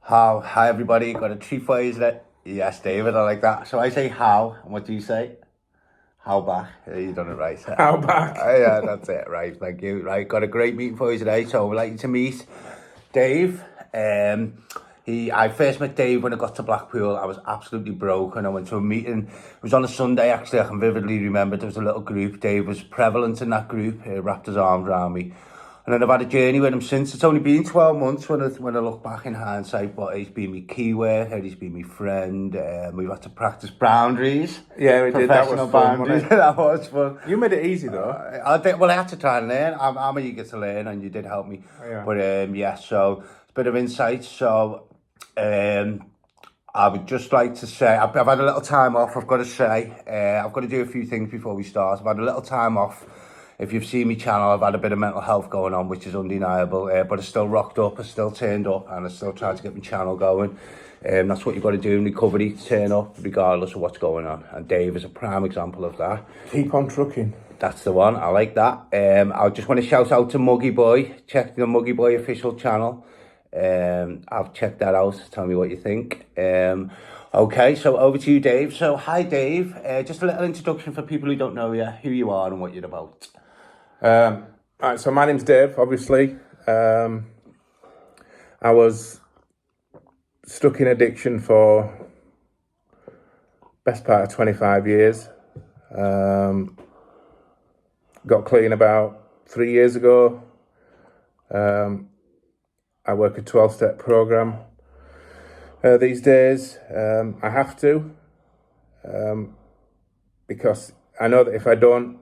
Hi everybody, got a treat for you, isn't it? Yes, David, I like that. So I say how, and what do you say? How back? Yeah, you done it right. How back? Yeah, that's it, right, thank you. Right, got a great meeting for you today, so I'd like you to meet Dave. I first met Dave when I got to Blackpool. I was absolutely broke and I went to a meeting. It was on a Sunday, actually. I can vividly remember there was a little group. Dave was prevalent in that group, wrapped his arms around me. And then I've had a journey with him since. It's only been 12 months when I look back in hindsight, but he's been my key worker, he's been my friend. We've had to practice boundaries. Yeah, we did. That was Professional fun, boundaries. wasn't it? That was fun. You made it easy though. I had to try and learn. I'm eager to learn, and you did help me. Oh, yeah. But yeah, so it's a bit of insight. So I would just like to say I've had a little time off. I've got to say I've got to do a few things before we start. I've had a little time off. If you've seen my channel, I've had a bit of mental health going on, which is undeniable. But I still rocked up, I still turned up, and I still tried to get my channel going. That's what you've got to do in recovery, to turn up regardless of what's going on. And Dave is a prime example of that. Keep on trucking. That's the one. I like that. I just want to shout out to Muggy Boy. Check the Muggy Boy official channel. I've checked that out. Tell me what you think. Okay, so over to you, Dave. So, hi, Dave. Just a little introduction for people who don't know you, who you are and what you're about. Right, so my name's Dave, obviously. I was stuck in addiction for best part of 25 years. Got clean about 3 years ago. I work a 12-step program these days. I have to, because I know that if I don't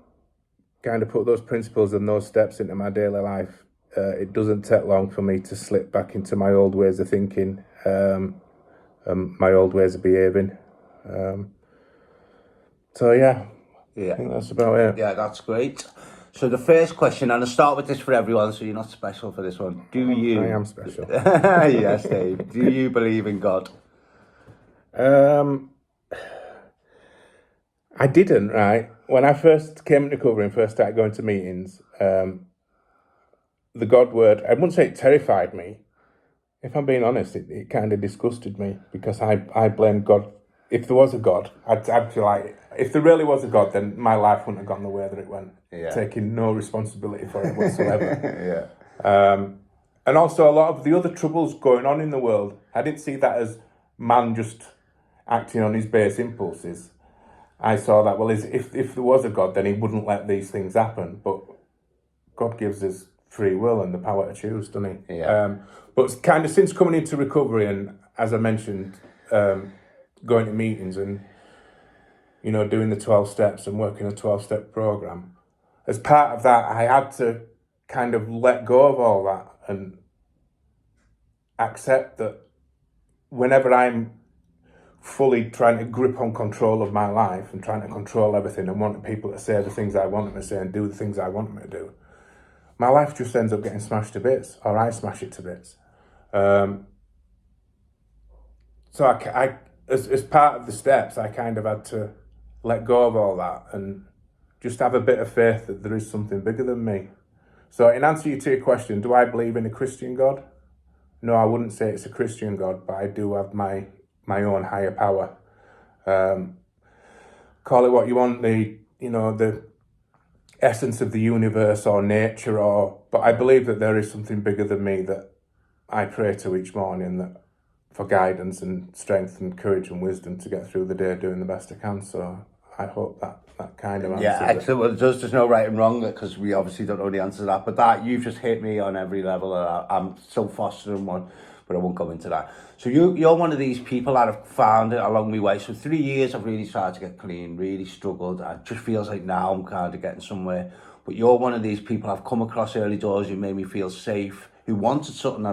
kind of put those principles and those steps into my daily life, it doesn't take long for me to slip back into my old ways of thinking, my old ways of behaving. So yeah, I think that's about it. Yeah, that's great. So the first question, and I'll start with this for everyone, so you're not special for this one. Do you? I am special. Yes, Dave. Do you believe in God? I didn't, right? When I first came into recovery and first started going to meetings, the God word, I wouldn't say it terrified me. If I'm being honest, it kind of disgusted me because I blamed God. If there was a God, I'd feel like, if there really was a God, then my life wouldn't have gone the way that it went, taking no responsibility for it whatsoever. And also a lot of the other troubles going on in the world, I didn't see that as man just acting on his base impulses. I saw that, well, if there was a God, then he wouldn't let these things happen. But God gives us free will and the power to choose, doesn't he? Yeah. But kind of since coming into recovery and, as I mentioned, going to meetings and, you know, doing the 12 steps and working a 12-step program, as part of that, I had to kind of let go of all that and accept that whenever I'm fully trying to grip on control of my life and trying to control everything and wanting people to say the things I want them to say and do the things I want them to do, my life just ends up getting smashed to bits, or I smash it to bits. So I as part of the steps, I kind of had to let go of all that and just have a bit of faith that there is something bigger than me. So in answer to your question, do I believe in a Christian God? No, I wouldn't say it's a Christian God, but I do have my own higher power. Call it what you want, the essence of the universe or nature, but I believe that there is something bigger than me that I pray to each morning that for guidance and strength and courage and wisdom to get through the day doing the best I can. So I hope that kind of answers Yeah, it. excellent. Well, there's no right and wrong because we obviously don't know the answer to that. But that you've just hit me on every level. I'm so fostering one, but I won't go into that. So you're one of these people that I've found it along my way. So 3 years I've really tried to get clean, really struggled. It just feels like now I'm kind of getting somewhere. But you're one of these people I've come across early doors who made me feel safe, who wanted something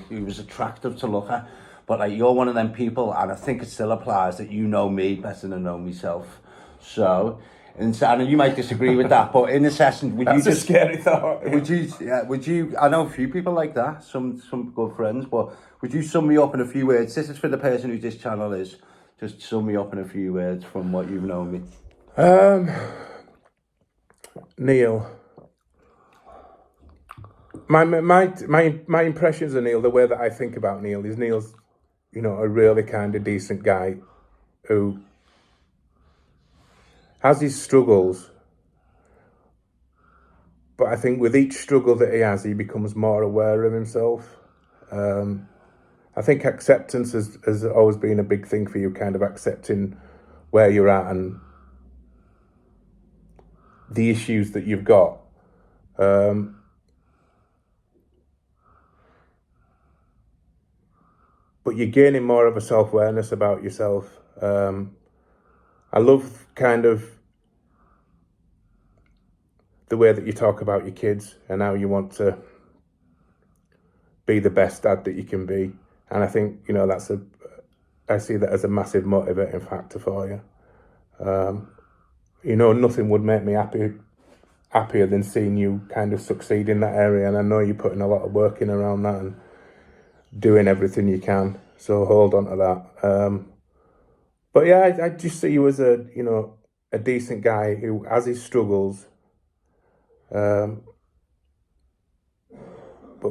who was attractive to look at. But like you're one of them people, and I think it still applies that you know me better than I know myself. So, and you might disagree with that, but in the session, would That's you a just scary thought. would you? Yeah, would you? I know a few people like that. Some good friends, but would you sum me up in a few words? This is for the person who this channel is. Just sum me up in a few words from what you've known me. Neil. My impressions of Neil, the way that I think about Neil, is Neil's you know, a really kind of decent guy who has his struggles, but I think with each struggle that he has, he becomes more aware of himself. I think acceptance has always been a big thing for you, kind of accepting where you're at and the issues that you've got. But you're gaining more of a self-awareness about yourself. I love kind of the way that you talk about your kids and how you want to be the best dad that you can be. And I think, you know, I see that as a massive motivating factor for you. You know, nothing would make me happier than seeing you kind of succeed in that area. And I know you're putting a lot of work in around that and doing everything you can. So hold on to that. But yeah, I just see you as a decent guy who has his struggles, but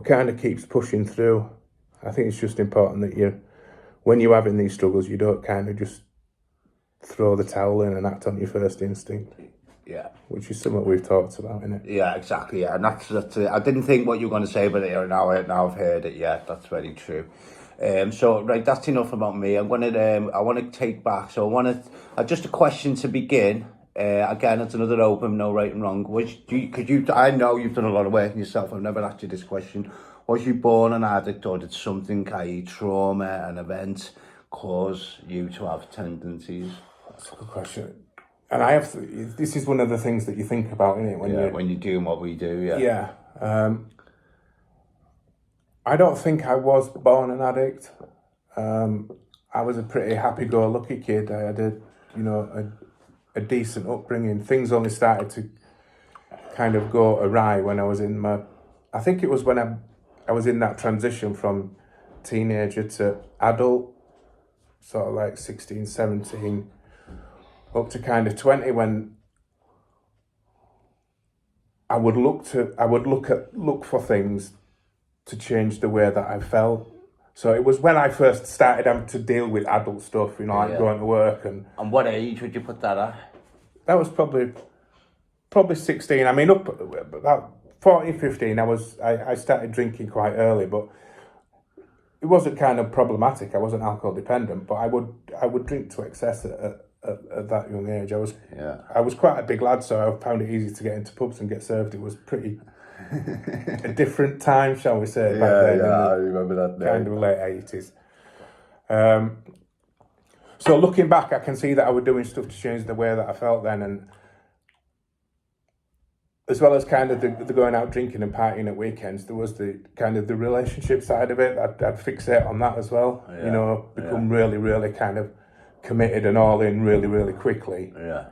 kind of keeps pushing through. I think it's just important that when you're having these struggles, you don't kind of just throw the towel in and act on your first instinct. Yeah. Which is something we've talked about, isn't it? Yeah, exactly. Yeah, and that's it. I didn't think what you were going to say, but now I've heard it. Yeah, that's very true. So right, that's enough about me. I want to take back. So just a question to begin. Again, it's another open, no right and wrong. I know you've done a lot of work on yourself. I've never asked you this question. Was you born an addict, or did something, i.e. trauma, an event, cause you to have tendencies? That's a good question. And this is one of the things that you think about, isn't it? When you're doing what we do, yeah. Yeah. I don't think I was born an addict. I was a pretty happy-go-lucky kid. I had a decent upbringing. Things only started to kind of go awry when I was I think it was when I was in that transition from teenager to adult, sort of like 16, 17, up to kind of 20, when I would look for things to change the way that I felt. So it was when I first started having to deal with adult stuff, like going to work and what age would you put that at? That was probably 16. I mean, up about 14, 15, I started drinking quite early, but it wasn't kind of problematic. I wasn't alcohol dependent, but I would drink to excess at that young age. I was quite a big lad, so I found it easy to get into pubs and get served. It was pretty a different time, shall we say, back then. Yeah, I remember that day. Kind of late 80s. So looking back, I can see that I was doing stuff to change the way that I felt then, and as well as kind of the going out drinking and partying at weekends, there was the kind of the relationship side of it. I'd fixate on that as well. Yeah. Become really, really kind of committed and all in really, really quickly. Yeah.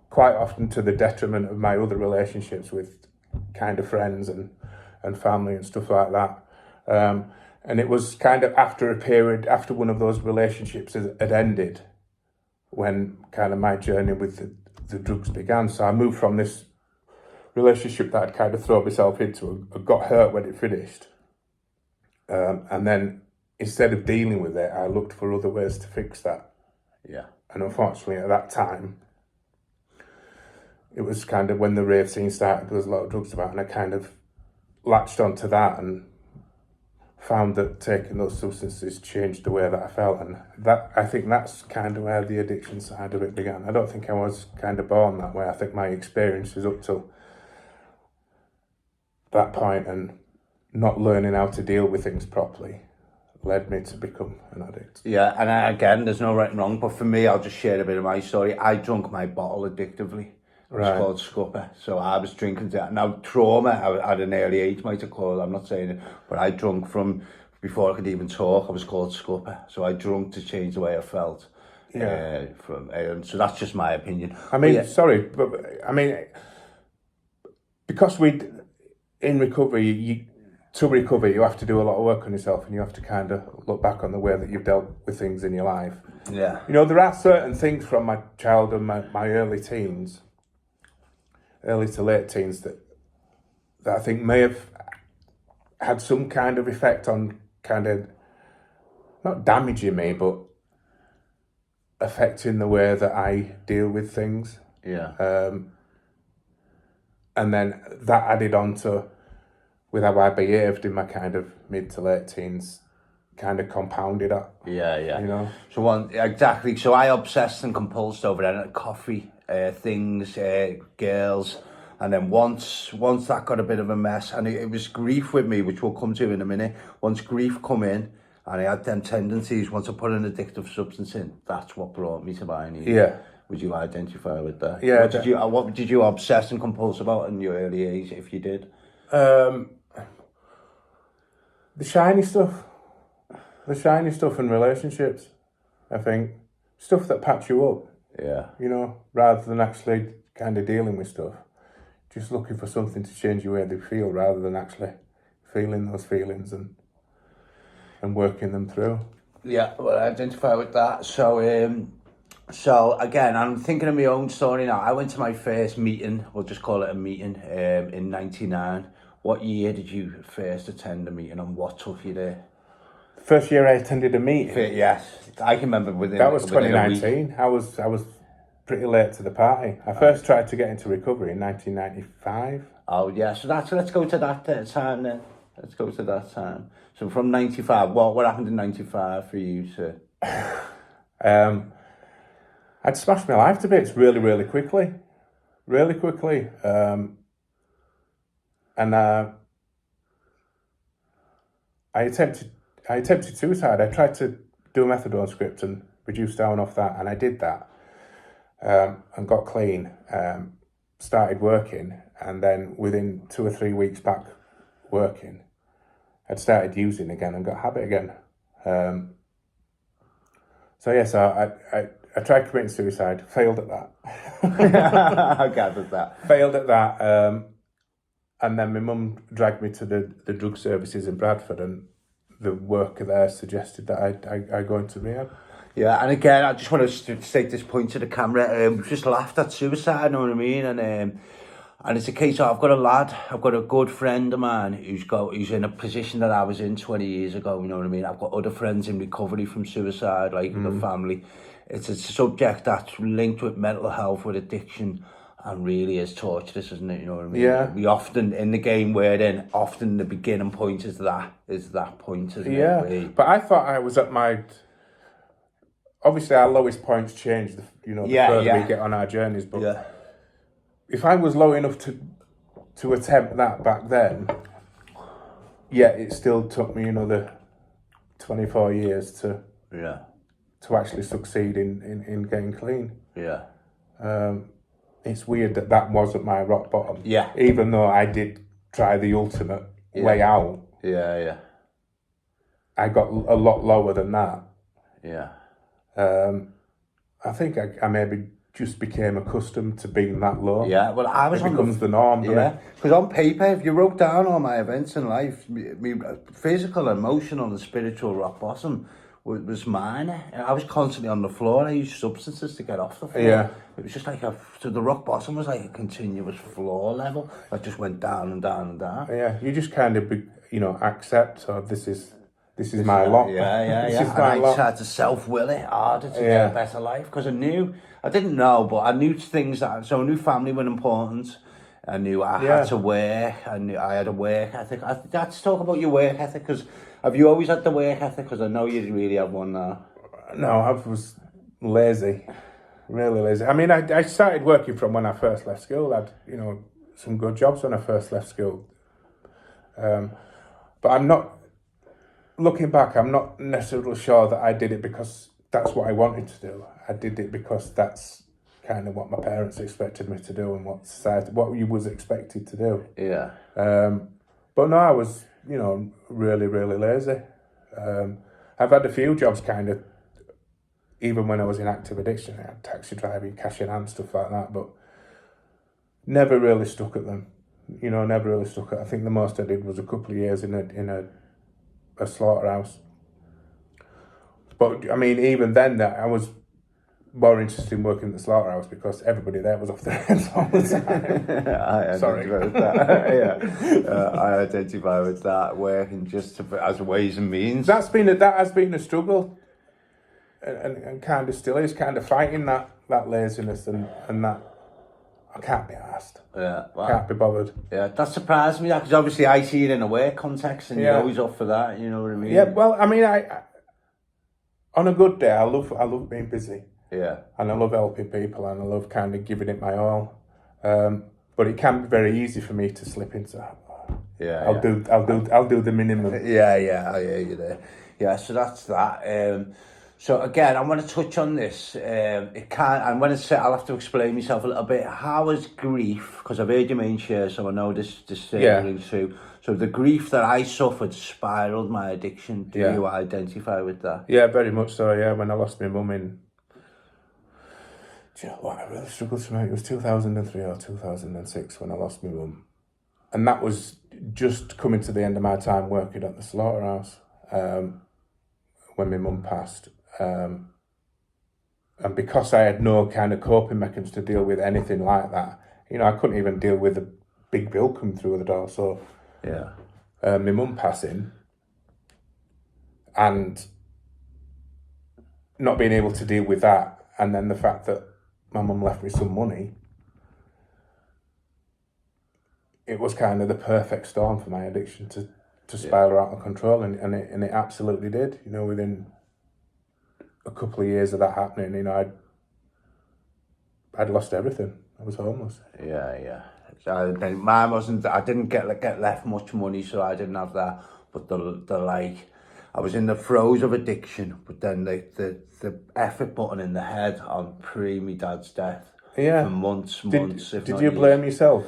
Quite often to the detriment of my other relationships with kind of friends and family and stuff like that. And it was kind of after one of those relationships had ended, when kind of my journey with the drugs began. So I moved from this relationship that I'd kind of thrown myself into. I got hurt when it finished. And then instead of dealing with it, I looked for other ways to fix that. Yeah. And unfortunately at that time, it was kind of when the rave scene started, there was a lot of drugs about, and I kind of latched onto that and found that taking those substances changed the way that I felt. And I think that's kind of where the addiction side of it began. I don't think I was kind of born that way. I think my experiences up till that point and not learning how to deal with things properly led me to become an addict. Yeah, and again, there's no right and wrong, but for me, I'll just share a bit of my story. I drank my bottle addictively. It's called Scupper. So I was drinking that. Now, trauma at an early age might have called, I'm not saying it, but I drunk from before I could even talk. I was called Scupper. So I drunk to change the way I felt. Yeah. So that's just my opinion. I mean, because in recovery, to recover, you have to do a lot of work on yourself, and you have to kind of look back on the way that you've dealt with things in your life. Yeah. There are certain things from my childhood, my early to late teens, that I think may have had some kind of effect on kind of not damaging me, but affecting the way that I deal with things. Yeah. And then that added on to with how I behaved in my kind of mid to late teens, kind of compounded that. Yeah. You know? So exactly. So I obsessed and compulsed over that coffee, things, girls, and then once that got a bit of a mess, and it was grief with me, which we'll come to in a minute. Once grief come in, and I had them tendencies. Once I put an addictive substance in, that's what brought me to buying it. Yeah. Would you identify with that? Yeah. What did you obsess and compulse about in your early age, if you did? The shiny stuff in relationships, I think. Stuff that packs you up, Yeah. you know, rather than actually kind of dealing with stuff. Just looking for something to change the way they feel rather than actually feeling those feelings and working them through. Yeah, well, I identify with that. So again, I'm thinking of my own story now. I went to my first meeting, we'll just call it a meeting, in 99. What year did you first attend a meeting, and what took you there? First year I attended a meeting. Yes, I can remember That was within a week. 2019. I was pretty late to the party. I first tried to get into recovery in 1995. Oh yeah, so let's go to that time then. Let's go to that time. So from 95, what happened in 95 for you, sir? I'd smashed my life to bits really, really quickly. Really quickly. And I attempted suicide. I tried to do a methadone script and reduce down off that, and I did that. And got clean. Started working, and then within 2 or 3 weeks back working, I'd started using again and got habit again. So yes, I tried committing suicide, failed at that. I gathered that. Failed at that. And then my mum dragged me to the drug services in Bradford, and the worker there suggested that I go into rehab. Yeah, and again, I just want to take this point to the camera. We've just laughed at suicide, you know what I mean? And it's a case of, I've got a good friend of mine who's in a position that I was in 20 years ago, you know what I mean? I've got other friends in recovery from suicide, like the family. It's a subject that's linked with mental health, with addiction, and really is torturous, isn't it? You know what I mean? Yeah. We often, in the game we're in, often the beginning point is that point, isn't it? Yeah, but I thought I was at my... Obviously, our lowest points change, the further we get on our journeys. But if I was low enough to attempt that back then, it still took me another 24 years to actually succeed in getting clean. Yeah. It's weird that wasn't my rock bottom. Yeah. Even though I did try the ultimate way out. Yeah. I got a lot lower than that. Yeah. I think I maybe just became accustomed to being that low. Yeah, well, it becomes the norm, doesn't it? Because on paper, if you wrote down all my events in life, me physical, emotional, and spiritual rock bottom was mine. I was constantly on the floor. I used substances to get off the floor. Yeah. It was just like so the rock bottom was like a continuous floor level. I just went down and down and down. Yeah, you just kind of accept. This is my lot. Yeah. This is and my I lot. tried to self-will it harder to get a better life, because I didn't know, but I knew things I knew family were important. I knew I had to work. I knew I had a work ethic. Let's talk about your work ethic, because have you always had the work ethic? Because I know you really have one now. No, I was lazy, really lazy. I mean, I started working from when I first left school. I had, some good jobs when I first left school. But I'm not... Looking back, I'm not necessarily sure that I did it because that's what I wanted to do. I did it because that's kind of what my parents expected me to do and what you was expected to do. Yeah. But no, I was, really, really lazy. I've had a few jobs kind of, even when I was in active addiction. I had taxi driving, cash in hand, stuff like that, but never really stuck at them. Never really stuck at. I think the most I did was a couple of years in a slaughterhouse. But I mean, even then, that I was more interested in working at the slaughterhouse because everybody there was off their heads all the time. I Sorry. identify with that. I identify with that, working just as ways and means. That has been a struggle, and kind of still is, kind of fighting that laziness and that I can't be asked. Yeah, well, Can't be bothered. yeah, that surprised me, because obviously I see it in a work context, and you're always up for that. You know what I mean? Yeah. Well, I mean, I on a good day, I love being busy. Yeah. And I love helping people, and I love kind of giving it my all. But it can be very easy for me to slip into. Yeah. I'll do the minimum. Yeah, I hear you there. Yeah, so that's that. So again, I want to touch on this. It can't, and when it's, I'll have to explain myself a little bit. How is grief? Because I've heard your main share, so I know this rings through. So the grief that I suffered spiraled my addiction. Do you identify with that? Yeah, very much so. Yeah, when I lost my mum in. Do you know what? I really struggled to remember. It was 2003 or 2006 when I lost my mum, and that was just coming to the end of my time working at the slaughterhouse. When my mum passed. And because I had no kind of coping mechanisms to deal with anything like that, I couldn't even deal with a big bill coming through the door. So, my mum passing and not being able to deal with that, and then the fact that my mum left me some money, it was kind of the perfect storm for my addiction to spiral out of control, and it absolutely did. Within a couple of years of that happening, I'd lost everything. I was homeless. Yeah. Mine wasn't. I didn't get left much money, so I didn't have that. But I was in the throes of addiction. But then the effort button in the head on my dad's death. Yeah. For months. Did you blame yourself?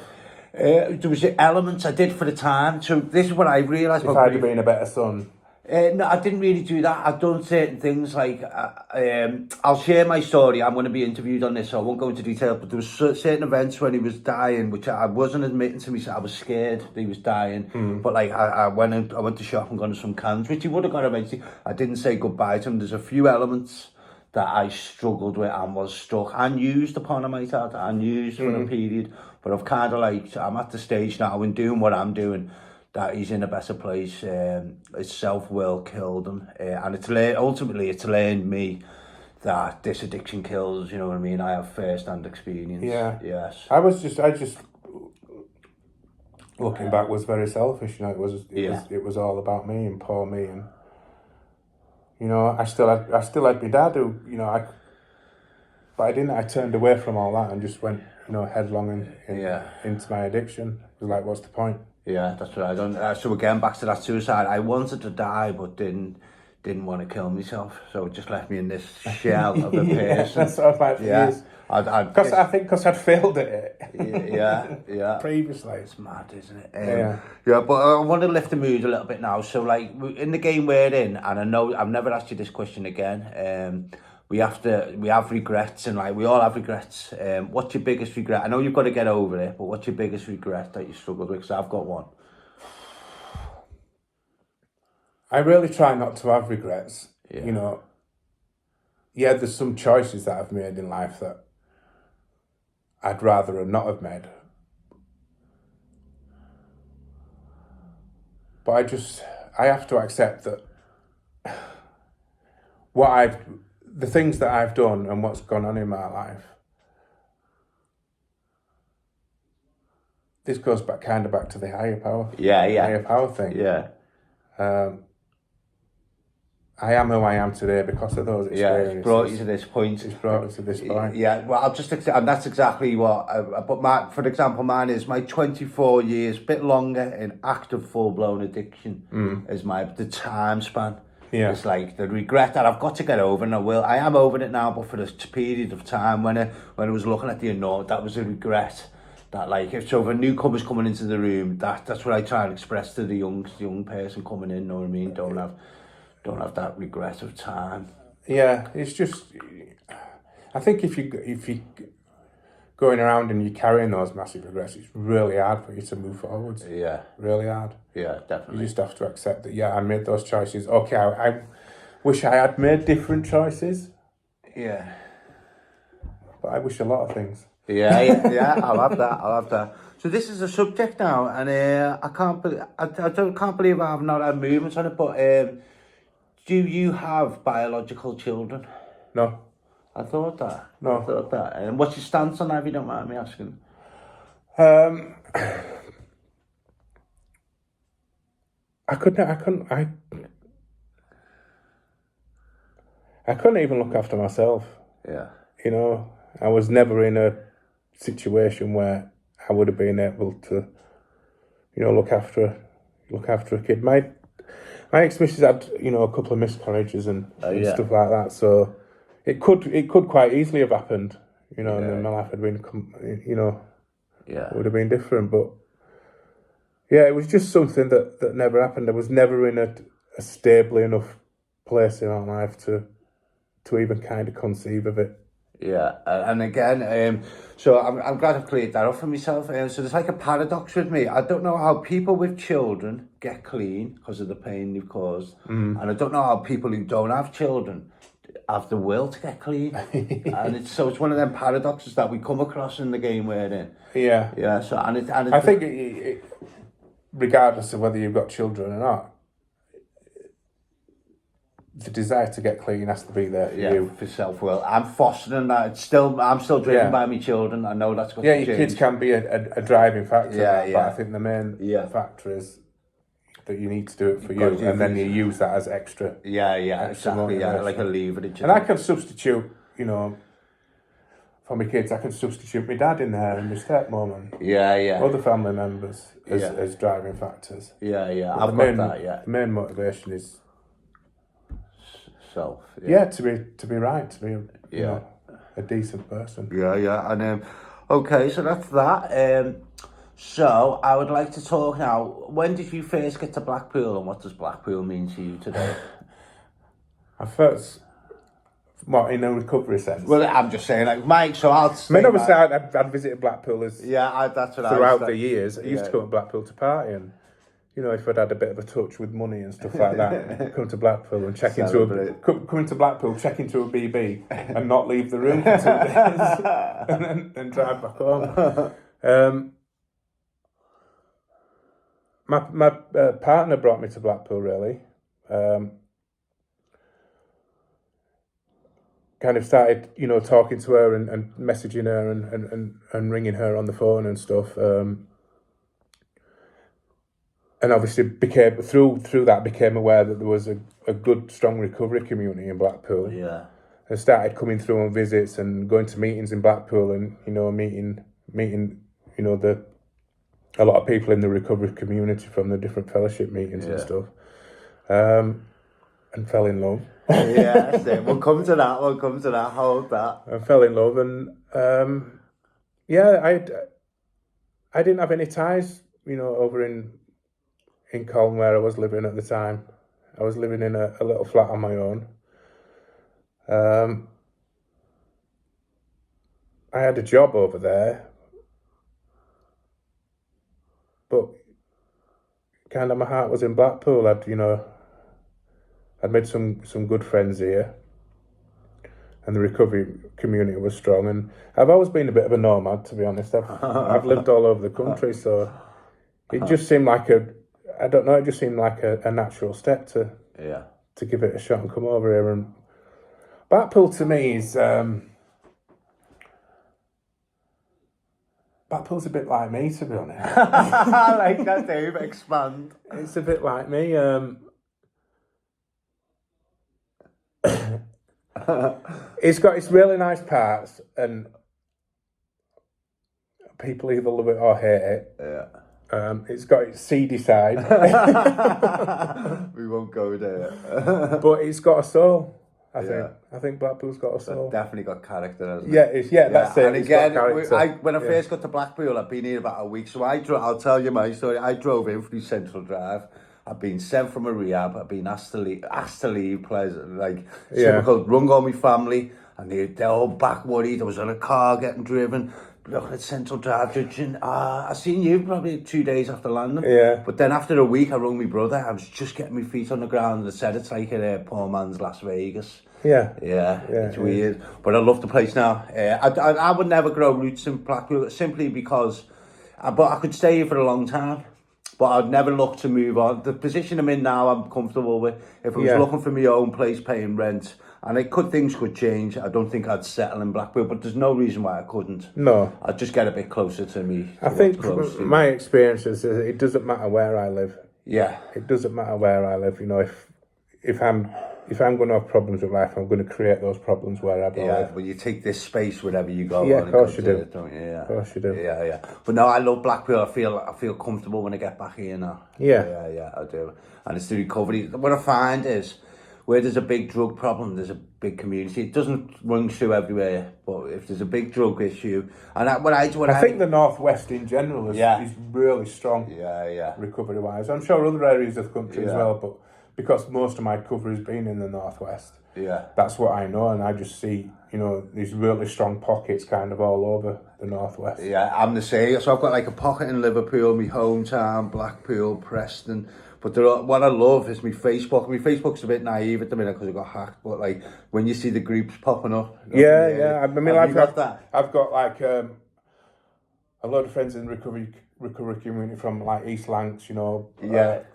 There was elements I did for the time. So this is what I realised. If I'd have been a better son. No, I didn't really do that. I've done certain things like, I'll share my story. I'm going to be interviewed on this, so I won't go into detail, but there was certain events when he was dying, which I wasn't admitting to myself. I was scared that he was dying, but I went to shop and got some cans, which he would have got eventually. I didn't say goodbye to him. There's a few elements that I struggled with and was stuck and used upon him, and used for a period, but I've kind of I'm at the stage now in doing what I'm doing, that he's in a better place. His self-will killed him, and ultimately it's learned me that this addiction kills. You know what I mean? I have first-hand experience. Yeah. Yes. I just looking back was very selfish. It was all about me and poor me, and I still had my dad who but I didn't. I turned away from all that and just went headlong into my addiction. It was like, what's the point? Yeah, that's what I done. So again, back to that suicide. I wanted to die, but didn't want to kill myself. So it just left me in this shell of a person. That's what I've had for years. Because I'd failed at it. Yeah. Previously, it's mad, isn't it? Yeah. But I want to lift the mood a little bit now. So in the game we're in, and I know I've never asked you this question again. We have regrets, and we all have regrets. What's your biggest regret? I know you've got to get over it, but what's your biggest regret that you struggled with? Because I've got one. I really try not to have regrets. There's some choices that I've made in life that I'd rather not have made. But I have to accept that the things that I've done and what's gone on in my life, this goes back to the higher power. Yeah. Higher power thing. Yeah. I am who I am today because of those experiences. Yeah, it's brought you to this point. It's brought us to this point. Yeah, well, I'll just accept, and that's exactly what. But for example, mine is my 24 years, bit longer in active full-blown addiction is the time span. Yeah. It's like the regret that I've got to get over, and I am over it now, but for this period of time when I was looking at the unknown, that was a regret. That if a newcomer's coming into the room, that's what I try and express to the young person coming in. Know what I mean? Don't have that regret of time. Yeah, it's just. I think if you going around and you're carrying those massive regrets, it's really hard for you to move forwards. Yeah, really hard. Yeah, definitely. You just have to accept that. Yeah, I made those choices. Okay, I wish I had made different choices. Yeah. I wish a lot of things. Yeah. I'll have that. So this is a subject now, and I can't believe I have not had movements on it. But do you have biological children? No. I thought that. No. I thought that. And what's your stance on that, if you don't mind me asking? I couldn't even look after myself. Yeah. You know, I was never in a situation where I would have been able to, you know, look after a kid. My ex-missus had, you know, a couple of miscarriages and stuff like that. So it could quite easily have happened, you know, and then my life had been, you know, it would have been different. But yeah, it was just something that never happened. I was never in a stable enough place in my life to even kind of conceive of it. Yeah, and again, so I'm glad I've cleared that up for myself. So there's like a paradox with me. I don't know how people with children get clean because of the pain they've caused, and I don't know how people who don't have children have the will to get clean. And it's one of them paradoxes that we come across in the game we're in. Yeah. So I think it, regardless of whether you've got children or not, the desire to get clean has to be there for you. For self-will. I'm fostering that. I'm still driven by my children. I know that's got to change. Your kids can be a driving factor. But I think the main factor is that you need to do it for you, and then you use that as extra. Exactly. Yeah, like a leverage. And I can substitute, you know, for my kids, I can substitute my dad in there and my stepmom and other family members as driving factors. I've got that. The main motivation is self. To be right, to be you know, a decent person. And okay, so that's that. So I would like to talk now. When did you first get to Blackpool, and what does Blackpool mean to you today? I first, in a recovery sense. Well, I'm just saying, like, Mike. So obviously, I'd visited Blackpool that's what throughout the years. I used to go to Blackpool to party, and you know, if I'd had a bit of a touch with money and stuff like that, come to Blackpool and check into a BB and not leave the room for 2 days and drive back home. My partner brought me to Blackpool, really. Kind of started, you know, talking to her and messaging her and ringing her on the phone and stuff. And obviously became aware that there was a good, strong recovery community in Blackpool. Yeah. And started coming through on visits and going to meetings in Blackpool and, you know, meeting, you know, a lot of people in the recovery community from the different fellowship meetings and stuff. And fell in love. We'll come to that. Hold that. I fell in love and, I didn't have any ties, you know, over in Colne where I was living at the time. I was living in a little flat on my own. I had a job over there, but kind of my heart was in Blackpool. I'd made some good friends here, and the recovery community was strong. And I've always been a bit of a nomad, to be honest. I've lived all over the country, so it just seemed like it just seemed like a natural step to give it a shot and come over here. And Blackpool to me is Blackpool's a bit like me, to be honest. I like that, Dave. Expand. It's a bit like me. It's got its really nice parts, and people either love it or hate it. It's got its seedy side. We won't go there. But it's got a soul, I think. I think Blackpool's got a soul. Definitely got character, hasn't it? That's it. And again, when I first got to Blackpool, I'd been here about a week, so I'll tell you my story. I drove in through Central Drive. I've been sent from a rehab. I've been asked to leave, typical, rung all my family, and they're all back worried. I was in a car getting driven. looking at Central Drive judging. I seen you probably 2 days after landing. Yeah. But then after a week, I rung my brother. I was just getting my feet on the ground, and I said it's like a poor man's Las Vegas. Yeah. Yeah, it's weird. But I love the place now. I would never grow roots in Blackpool simply because but I could stay here for a long time. But I'd never look to move on. The position I'm in now, I'm comfortable with. If I was looking for my own place, paying rent, and things could change, I don't think I'd settle in Blackpool. But there's no reason why I couldn't. No. I'd just get a bit closer to me. I think my experience is it doesn't matter where I live. Yeah. It doesn't matter where I live. You know, if I'm going to have problems with life, I'm going to create those problems wherever I live. Well, you take this space wherever you go. Yeah, of course you do. Don't you? Yeah. Of course you do. Yeah. But no, I love Blackpool. I feel comfortable when I get back here now. Yeah, I do. And it's the recovery. What I find is, where there's a big drug problem, there's a big community. It doesn't run through everywhere, but if there's a big drug issue, and I think the Northwest in general is really strong. Yeah. Recovery wise, I'm sure other areas of the country as well, but because most of my cover has been in the Northwest, that's what I know, and I just see, you know, these really strong pockets kind of all over the Northwest. Yeah, I'm the same. So I've got like a pocket in Liverpool, my hometown, Blackpool, Preston. But what I love is my Facebook. My Facebook's a bit naive at the minute because it got hacked. But like when you see the groups popping up, yeah. I mean, I've got like a lot of friends in the recovery community from like East Lancs, you know,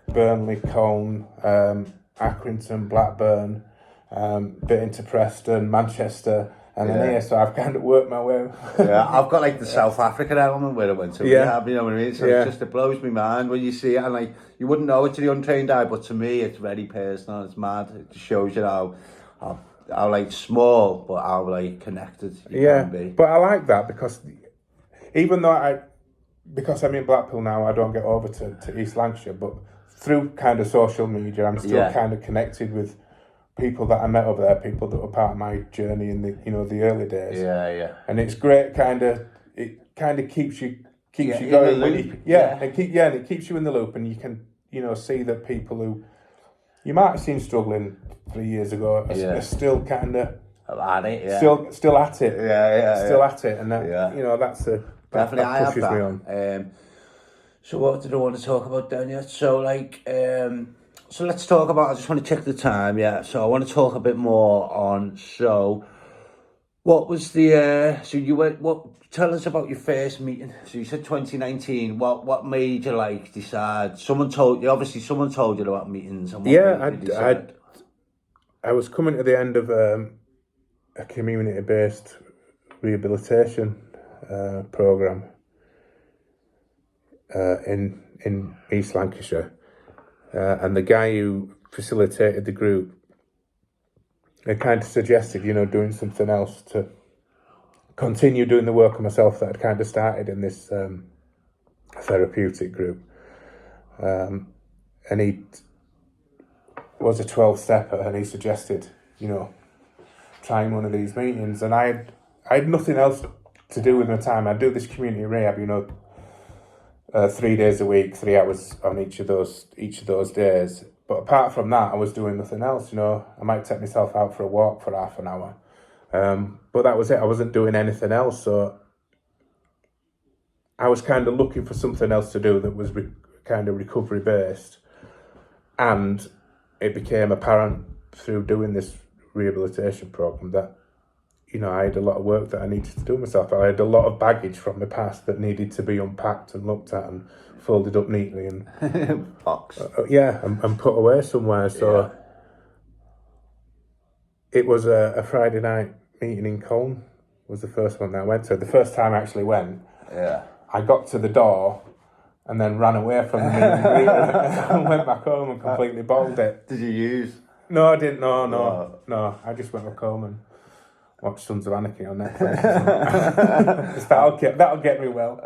Burnley, Colne, Accrington, Blackburn, bit into Preston, Manchester. And then here, so I've kind of worked my way. I've got like the South African element where I went to rehab, you know what I mean? So it blows my mind when you see it, and like you wouldn't know it to the untrained eye, but to me it's very personal. It's mad. It just shows you how like small, but how like connected you can be. But I like that because even though because I'm in Blackpool now, I don't get over to East Lancashire, but through kind of social media, I'm still kind of connected with people that I met over there, people that were part of my journey in the early days. Yeah. And it's great. It kind of keeps you going. It keeps you in the loop, and you can see that people who you might have seen struggling 3 years ago are still kind of at it. Still at it. Still at it, and that that's definitely that pushes I me have that. on. So what did I want to talk about down here? So like so let's talk about, I just want to check the time, so I want to talk a bit more on, so what was the, tell us about your first meeting. So you said 2019, what made you like decide, someone told you about meetings, and I was coming to the end of a community-based rehabilitation programme in East Lancashire. And the guy who facilitated the group, it kind of suggested, doing something else to continue doing the work on myself that I'd kind of started in this therapeutic group. And he was a 12-stepper, and he suggested, trying one of these meetings. And I had nothing else to do with my time. I'd do this community rehab, 3 days a week, 3 hours on each of those days. But apart from that, I was doing nothing else. I might take myself out for a walk for half an hour, but that was it. I wasn't doing anything else. So I was kind of looking for something else to do that was kind of recovery based, and it became apparent through doing this rehabilitation program that I had a lot of work that I needed to do myself. I had a lot of baggage from the past that needed to be unpacked and looked at and folded up neatly and box. And put away somewhere. So it was a Friday night meeting in Colne. Was the first one that I went to. The first time I actually went. I got to the door and then ran away from the meeting and went back home and completely bottled it. Did you use? No, I didn't. No. I just went back home and watch Sons of Anarchy on Netflix. that'll get me well.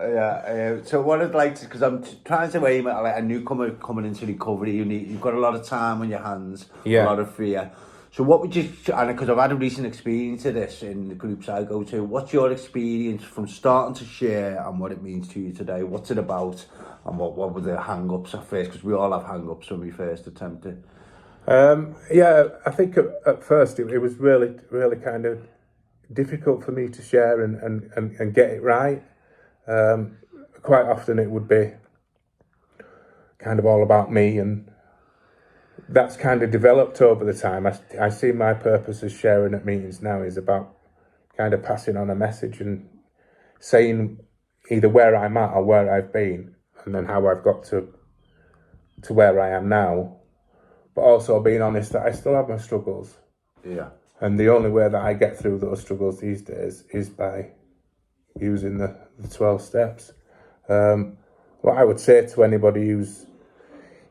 So what I'd like to, because I'm trying to aim at like a newcomer coming into recovery, you've got a lot of time on your hands, a lot of fear. So what would you, and because I've had a recent experience of this in the groups I go to, what's your experience from starting to share and what it means to you today? What's it about, and what were the hang-ups at first? Because we all have hang-ups when we first attempt it. I think at first it was really, really kind of difficult for me to share and get it right. Quite often it would be kind of all about me, and that's kind of developed over the time. I see my purpose as sharing at meetings now is about kind of passing on a message and saying either where I'm at or where I've been, and then how I've got to where I am now, but also being honest that I still have my struggles. Yeah. And the only way that I get through those struggles these days is by using the 12 steps. What I would say to anybody who's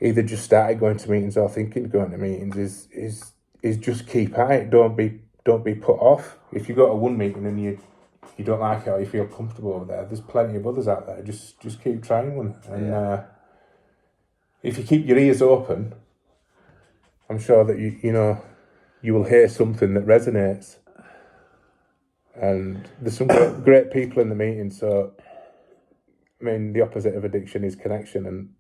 either just started going to meetings or thinking of going to meetings is just keep at it. Don't be put off. If you go to one meeting and you don't like it or you feel comfortable over there, there's plenty of others out there. Just keep trying one. And if you keep your ears open, I'm sure that you will hear something that resonates. And there's some great people in the meeting. So, I mean, the opposite of addiction is connection, and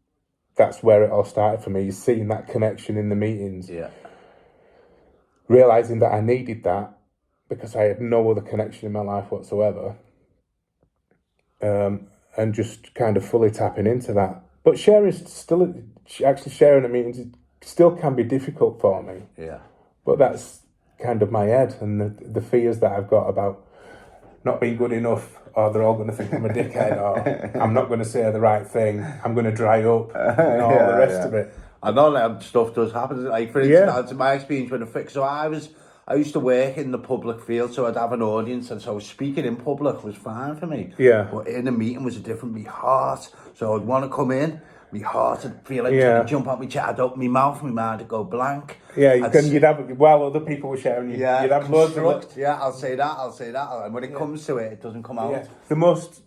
that's where it all started for me. Is seeing that connection in the meetings. Yeah. Realizing that I needed that because I had no other connection in my life whatsoever. And just kind of fully tapping into that. But sharing at meetings still can be difficult for me. Yeah. But that's kind of my head and the fears that I've got about not being good enough, or they're all going to think I'm a dickhead, or I'm not going to say the right thing, I'm going to dry up, and all the rest of it. I know that stuff does happen. Like, for instance, in my experience with the fix, so I used to work in the public field, so I'd have an audience, and so speaking in public was fine for me. Yeah. But in a meeting was a different, me heart. So I'd want to come in, my heart would feel like trying to jump out my chair, I'd open my mouth, my mind would go blank. Yeah, you'd have, while other people were sharing, you'd have loads of... Yeah, I'll say that. And when it comes to it, it doesn't come out. Yeah. The most,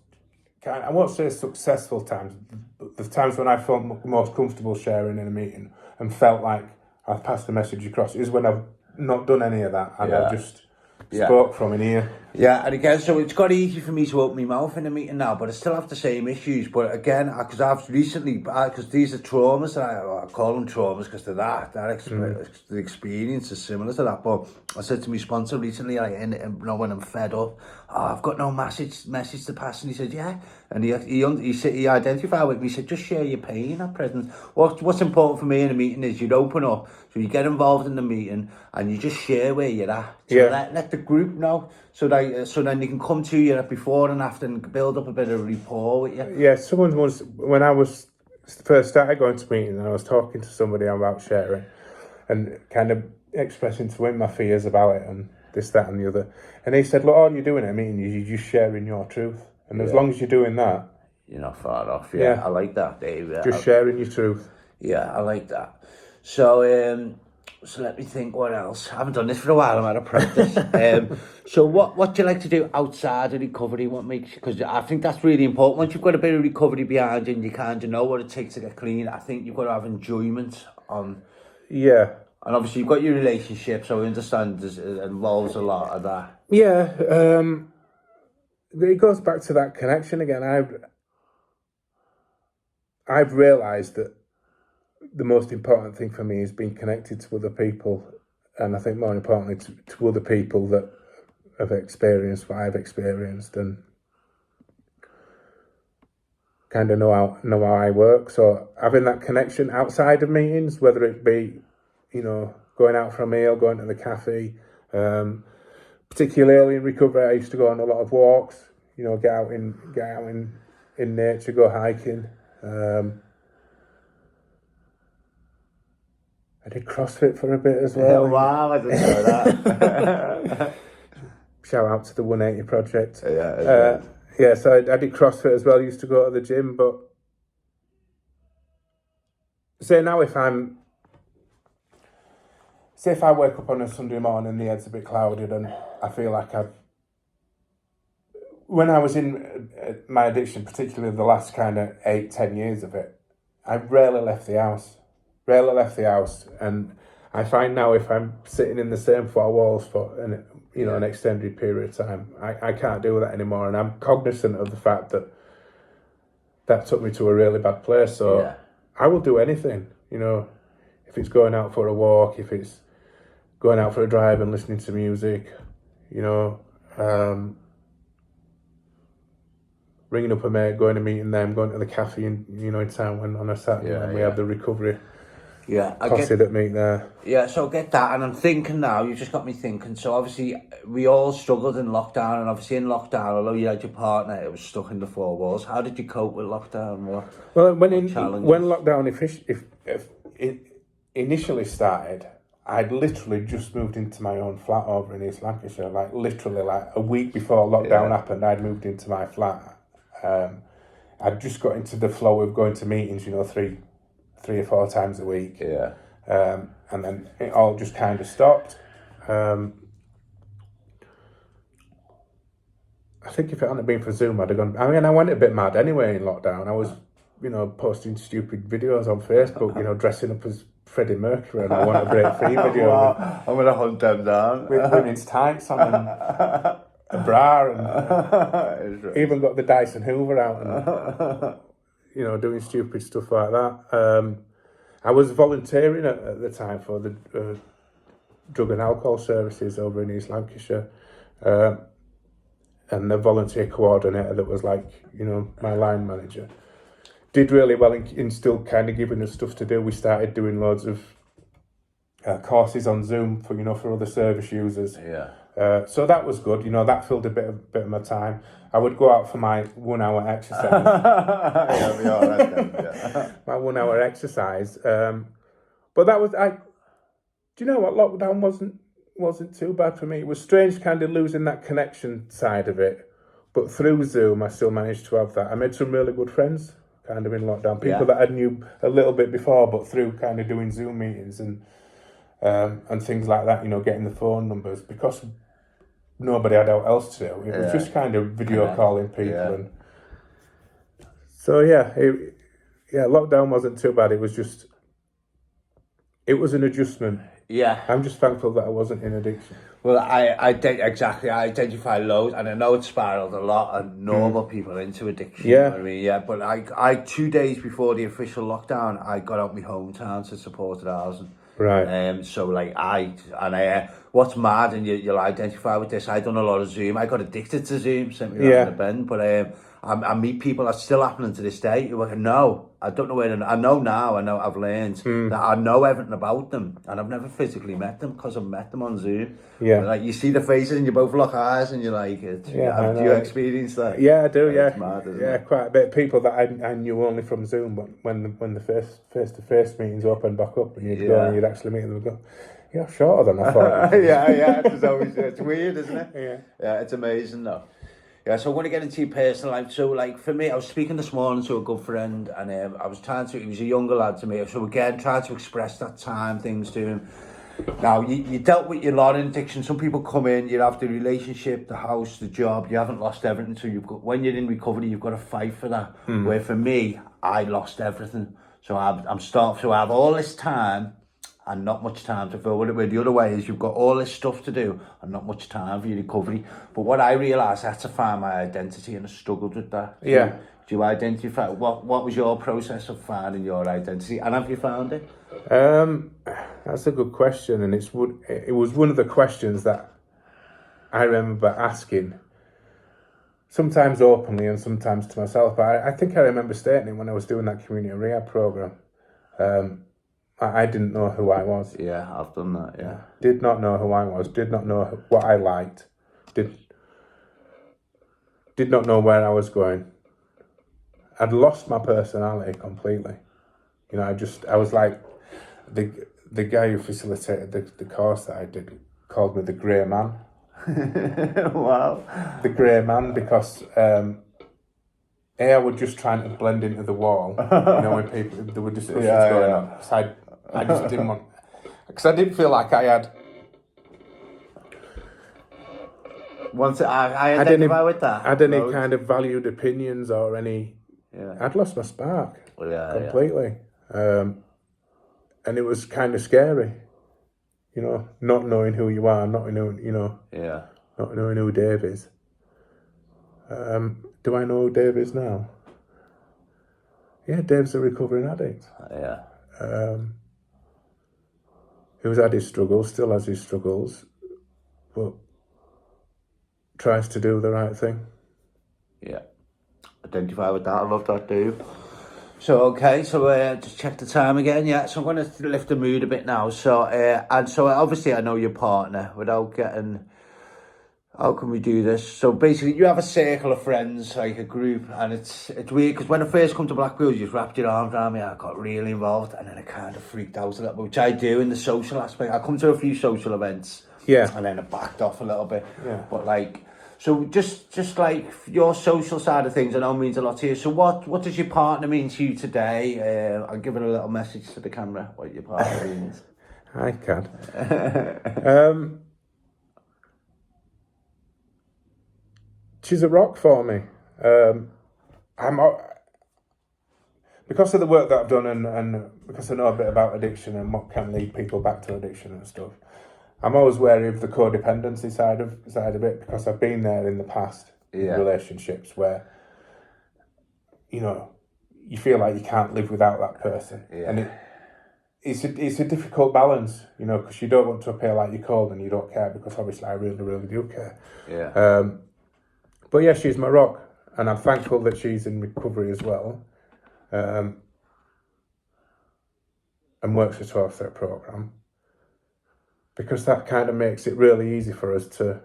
I won't say successful times, but the times when I felt most comfortable sharing in a meeting and felt like I've passed the message across is when I've not done any of that, and I've just spoke from in here. Yeah, and again, so it's got easy for me to open my mouth in a meeting now, but I still have the same issues. But again, because I've recently, because these are traumas, and I call them traumas because they're the experience is similar to that. But I said to my sponsor recently, when I'm fed up, I've got no message to pass, and he said, yeah. And he identified with me. He said, just share your pain at present. What's important for me in a meeting is you'd open up, so you get involved in the meeting, and you just share where you're at. So let the group know, so then you can come to you before and after and build up a bit of rapport with you. Yeah, someone once, when I was first started going to meetings, and I was talking to somebody about sharing, and kind of expressing to him my fears about it and this, that, and the other. And he said, look, all you're doing at a meeting is you're just sharing your truth. And as long as you're doing that, you're not far off. Yeah. I like that, Dave. Just sharing your truth. Yeah, I like that. So, so let me think, what else? I haven't done this for a while, I'm out of practice. So what do you like to do outside of recovery? What makes you, because I think that's really important. Once you've got a bit of recovery behind you and you kind of know what it takes to get clean, I think you've got to have enjoyment on. Yeah. And obviously you've got your relationship, so I understand it involves a lot of that. Yeah, it goes back to that connection again. I've realised that the most important thing for me is being connected to other people, and I think more importantly to other people that have experienced what I've experienced and kind of know how I work. So having that connection outside of meetings, whether it be, going out for a meal, going to the cafe, particularly early in recovery, I used to go on a lot of walks, get out in nature, go hiking. I did CrossFit for a bit as well. Wow, I didn't know that. Shout out to the 180 Project. Yeah. So I did CrossFit as well. I used to go to the gym, but say now if I wake up on a Sunday morning and the head's a bit clouded and I feel like when I was in my addiction, particularly the last kind of 8-10 years of it, I rarely left the house. And I find now if I'm sitting in the same four walls for an extended period of time, I can't do that anymore. And I'm cognizant of the fact that took me to a really bad place. So I will do anything, if it's going out for a walk, if it's going out for a drive and listening to music, ringing up a mate, going to meeting them, going to the cafe in town on a Saturday, and we had the recovery Yeah, posse that meet there. Yeah, so I get that, and I'm thinking now, you just got me thinking, so obviously we all struggled in lockdown, and obviously in lockdown, although you had your partner, it was stuck in the four walls. How did you cope with lockdown? Well, when challenges? lockdown if it initially started, I'd literally just moved into my own flat over in East Lancashire, like literally like a week before lockdown happened, I'd moved into my flat. I'd just got into the flow of going to meetings, 3 or 4 times a week. Yeah. And then it all just kind of stopped. I think if it hadn't been for Zoom, I'd have gone. I mean, I went a bit mad anyway in lockdown. I was, posting stupid videos on Facebook, dressing up as Freddie Mercury and I Want to Break Free video. Wow. I'm going to hunt them down. With women's tights on and a bra and even got the Dyson Hoover out and, doing stupid stuff like that. I was volunteering at the time for the drug and alcohol services over in East Lancashire. And the volunteer coordinator that was like, my line manager, did really well in still kind of giving us stuff to do. We started doing loads of courses on Zoom for other service users. Yeah. So that was good. That filled a bit of my time. I would go out for my 1 hour exercise. Yeah, we are right then, yeah. My 1 hour exercise. But that was do you know what? Lockdown wasn't too bad for me. It was strange kind of losing that connection side of it. But through Zoom, I still managed to have that. I made some really good friends kind of in lockdown. People that I knew a little bit before, but through kind of doing Zoom meetings and things like that, getting the phone numbers, because nobody had else to do. It was just kind of video calling people. Yeah. And so, lockdown wasn't too bad. It was an adjustment. Yeah. I'm just thankful that I wasn't in addiction. Well, I identify loads, and I know it's spiraled a lot of normal people into addiction. Yeah. You know what I mean? Yeah, but I 2 days before the official lockdown, I got out my hometown to support housing. Right. So what's mad, and you'll identify with this, I done a lot of Zoom. I got addicted to Zoom, sent me around the bend, but I meet people that's still happening to this day who I know, I don't know where, I know now, I've learned that I know everything about them, and I've never physically met them because I've met them on Zoom. Yeah. Like, you see the faces and you both lock eyes and you're like, do you experience that? Yeah, I do, It's mad, isn't it? Quite a bit. People that I knew only from Zoom, but when the face-to-face meetings opened back up and you'd go and you'd actually meet them and go, you're shorter than I thought. It's weird, isn't it? Yeah, it's amazing though. Yeah, so I want to get into your personal life. So, like, for me, I was speaking this morning to a good friend, and I was he was a younger lad to me, so again, trying to express that time, things to him. Now, you dealt with your lot in addiction. Some people come in, you have the relationship, the house, the job, you haven't lost everything, so when you're in recovery, you've got to fight for that. Where for me, I lost everything. So I'm starting to have all this time, and not much time to fill with it. Where the other way is you've got all this stuff to do and not much time for your recovery. But what I realised, I had to find my identity, and I struggled with that. Yeah. Do you identify, what was your process of finding your identity, and have you found it? That's a good question, and it was one of the questions that I remember asking, sometimes openly and sometimes to myself. But I think I remember stating it when I was doing that community rehab program. I didn't know who I was. Yeah, I've done that, yeah. Did not know who I was, did not know what I liked, did not know where I was going. I'd lost my personality completely. I was like, the guy who facilitated the course that I did called me the grey man. Wow. The grey man, because I was just trying to blend into the wall, when people, there were discussions going on. So I just didn't want, because I didn't feel like I had. Once I identify with that. Had any kind of valued opinions or any. Yeah. I'd lost my spark completely, Yeah. And it was kind of scary, not knowing who you are, not knowing, not knowing who Dave is. Do I know who Dave is now? Yeah, Dave's a recovering addict. Yeah. Who's had his struggles, still has his struggles, but tries to do the right thing. Yeah. identify with that. I love that, Dave. So, okay, so just check the time again, yeah. So I'm going to lift the mood a bit now. So, and so obviously I know your partner without getting, how can we do this? So basically you have a circle of friends, like a group, and it's weird because when I first come to Blackpool, you just wrapped your arms around me, I got really involved, and then I kind of freaked out a little bit, which I do in the social aspect. I come to a few social events, Yeah. and then I backed off a little bit. Yeah. But like, so just like your social side of things, I know means a lot to you. So what does your partner mean to you today? I'll give it a little message to the camera, what your partner means. I can. She's a rock for me. Because of the work that I've done and because I know a bit about addiction and what can lead people back to addiction and stuff, I'm always wary of the codependency side of it, because I've been there in the past in relationships where, you know, you feel like you can't live without that person, and it's a difficult balance, you know, because you don't want to appear like you're cold and you don't care, because obviously I really do care. But yeah, she's my rock, and I'm thankful that she's in recovery as well, and works a 12-step program, because that kind of makes it really easy for us to,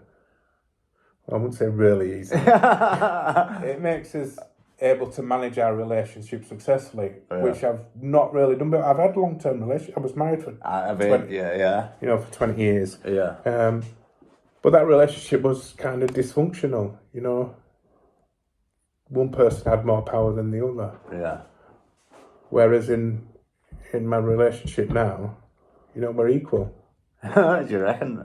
well, I wouldn't say really easy. It makes us able to manage our relationship successfully, which I've not really done. But I've had long-term relationship. I was married for 20, you know, for 20 years. But that relationship was kind of dysfunctional. You know, one person had more power than the other. Whereas in my relationship now, you know, we're equal. Do you reckon? No,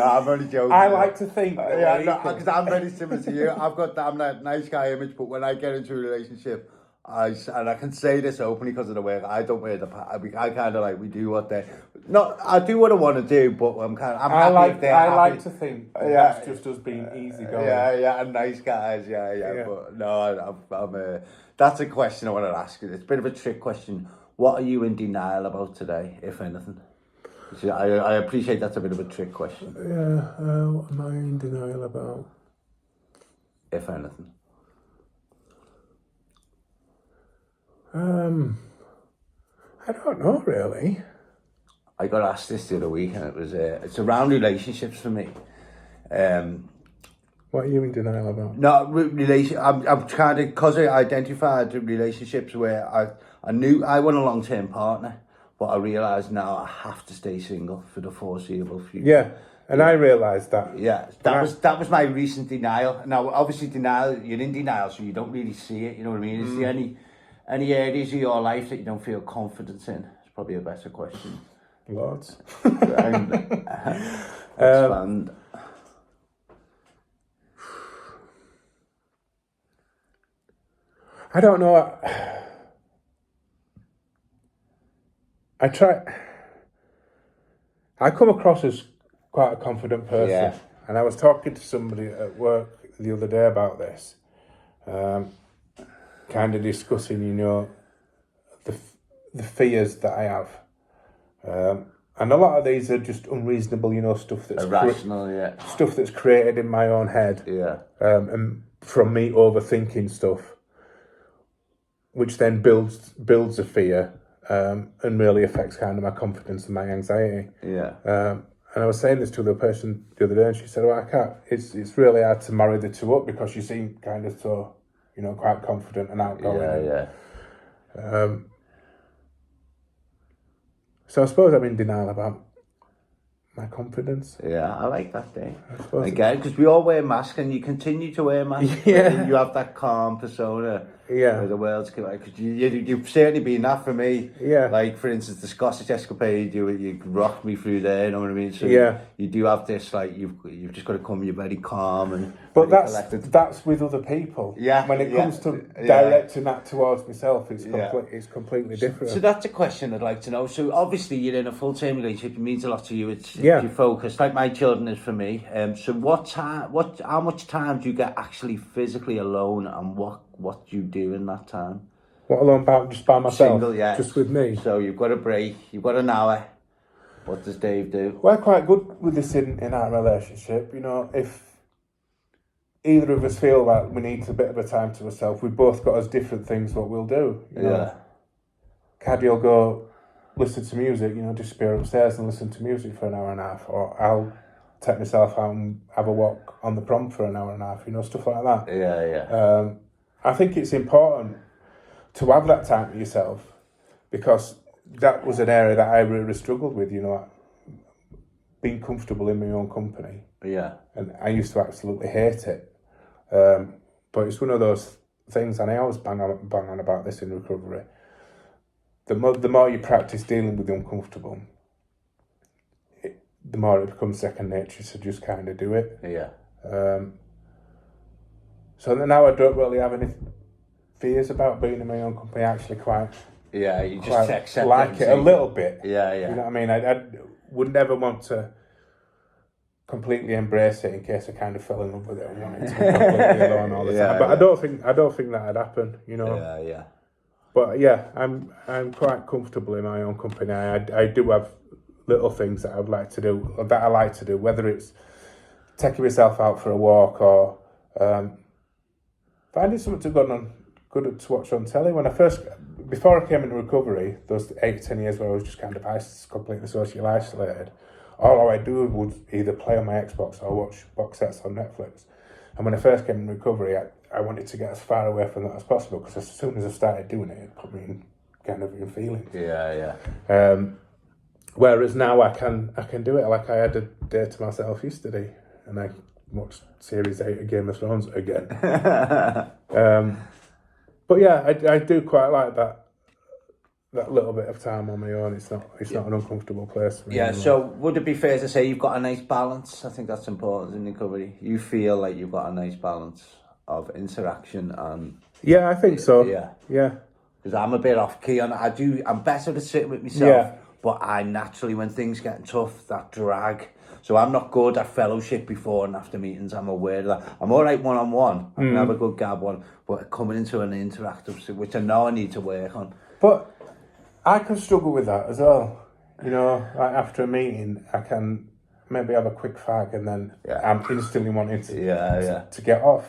I'm only joking. I like to think. Because I'm very similar to you. I've got that nice guy image, but when I get into a relationship, and I can say this openly because of the way I don't wear the I kind of like, we do what they. No, I do what I want to do, but I'm kind of. I like to think that's just us being easy going. And nice guys, But no, I'm that's a question I want to ask you. It's a bit of a trick question. What are you in denial about today, if anything? I appreciate that's a bit of a trick question. What am I in denial about? If anything. I don't know, really. I got asked this the other week, and it's around relationships for me. What are you in denial about? No, I'm kind of, because I identified relationships where I knew I want a long-term partner, but I realised now I have to stay single for the foreseeable future. Yeah, and I realised that. Yeah, that was my recent denial. Now, obviously, you're in denial, so you don't really see it. You know what I mean? Is there any areas of your life that you don't feel confidence in? It's probably a better question. Lots. Expand. I don't know. I come across as quite a confident person, and I was talking to somebody at work the other day about this, kind of discussing, you know, the fears that I have, and a lot of these are just unreasonable, you know, stuff that's irrational, stuff that's created in my own head, and from me overthinking stuff, which then builds a fear, and really affects kind of my confidence and my anxiety. And I was saying this to the person the other day, and she said, "Well, I can't. It's really hard to marry the two up because you seem kind of so, you know, quite confident and outgoing." So I suppose I'm in denial about my confidence. Yeah, I like that thing. Again, because we all wear masks, and you continue to wear masks. Yeah. You have that calm persona. Yeah. Where the world's because you've certainly been that for me. Yeah. Like, for instance, the Scottish Escapade, you rocked me through there. You know what I mean? So you do have this, like, you've just got to come. You're very calm and. But that's with other people. Yeah. When it comes to directing that towards myself, it's completely different. So that's a question I'd like to know. So obviously you're in a full-term relationship. It means a lot to you. It's you're focused, like my children is for me. So how much time do you get actually physically alone, and what do you do in that time? What, alone just by myself? Single, Just with me. So you've got a break. You've got an hour. What does Dave do? We're quite good with this in our relationship. You know, either of us feel like we need a bit of a time to ourselves, we've both got us different things what we'll do. You know? Caddy will go listen to music, disappear upstairs and listen to music for an hour and a half, or I'll take myself out and have a walk on the prom for an hour and a half, stuff like that. I think it's important to have that time to yourself, because that was an area that I really struggled with, being comfortable in my own company. Yeah. And I used to absolutely hate it. But it's one of those things, and I always bang on about this in recovery. The more you practice dealing with the uncomfortable, the more it becomes second nature to just kind of do it. Yeah. So now I don't really have any fears about being in my own company. I actually you just accept like it a little bit. Yeah. You know what I mean? I would never want to completely embrace it in case I kind of fell in love with it and wanted to be completely alone all the time. But I don't think that'd happen. Yeah. But yeah, I'm quite comfortable in my own company. I do have little things that I like to do, whether it's taking myself out for a walk or finding something good to watch on telly. Before I came into recovery, those 8 to 10 years where I was just kind of completely socially isolated, all I do would either play on my Xbox or watch box sets on Netflix. And when I first came into recovery, I wanted to get as far away from that as possible, because as soon as I started doing it, it put me in kind of in feelings. Yeah. Whereas now I can do it. Like I had a day to myself yesterday, and I watched Series 8 of Game of Thrones again. But yeah, I do quite like that little bit of time on my own. It's not an uncomfortable place for me. Yeah, anymore. So would it be fair to say you've got a nice balance? I think that's important in recovery. You feel like you've got a nice balance of interaction and... Yeah, I think so. Yeah. Because I'm a bit off key on it. I'm better at sitting with myself, but I naturally, when things get tough, that drag. So I'm not good at fellowship before and after meetings. I'm aware of that. I'm all right one-on-one. I can have a good gab one, but coming into an interactive, which I know I need to work on. But I can struggle with that as well. Like after a meeting, I can maybe have a quick fag and then I'm instantly wanting to get off.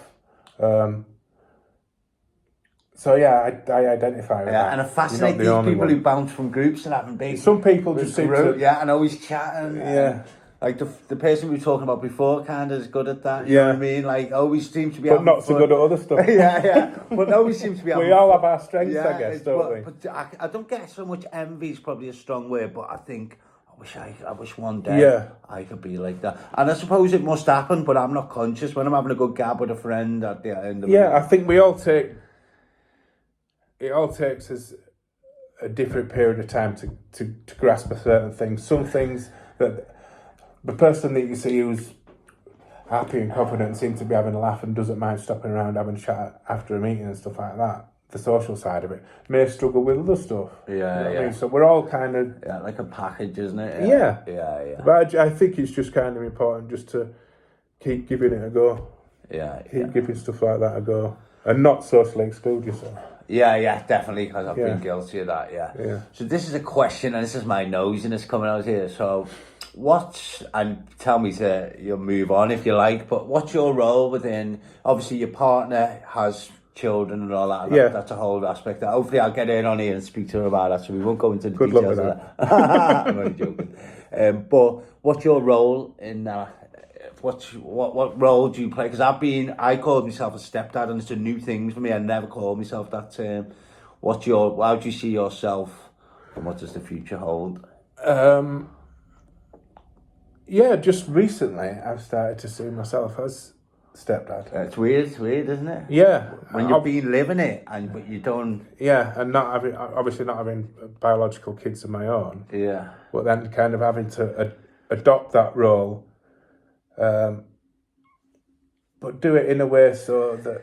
So yeah, I identify with that. And I fascinate these people who bounce from groups and haven't been. Some people just seem to... Yeah, and always chatting. Yeah. Like the person we were talking about before kind of is good at that. You know what I mean? Like always seems to be but not so good at other stuff. yeah. But always seems to be we all have our strengths, I guess, don't we? But I don't get so much envy is probably a strong word, but I think I wish one day I could be like that. And I suppose it must happen, but I'm not conscious when I'm having a good gab with a friend at the end of it. Yeah, I think it all takes us a different period of time to grasp a certain thing. Some things that the person that you see who's happy and confident seems to be having a laugh and doesn't mind stopping around having a chat after a meeting and stuff like that, the social side of it, may struggle with other stuff. Yeah. I mean? So we're all kind of... Yeah, like a package, isn't it? Yeah. But I think it's just kind of important just to keep giving it a go. Keep giving stuff like that a go. And not socially exclude yourself. Yeah, definitely, because I've been guilty of that, yeah. So this is a question, and this is my nosiness coming out here. So and tell me you'll move on if you like, but what's your role within, obviously your partner has children and all that, that's a whole aspect. Hopefully I'll get in on here and speak to her about that, so we won't go into the details of that. I'm only joking. But what's your role in that? What role do you play? Because I called myself a stepdad, and it's a new thing for me. I never called myself that term. How do you see yourself, and what does the future hold? Just recently I've started to see myself as stepdad. It's weird, isn't it? Yeah. When you've been living it, but you don't... Yeah, and obviously not having biological kids of my own. Yeah. But then kind of having to adopt that role, but do it in a way so that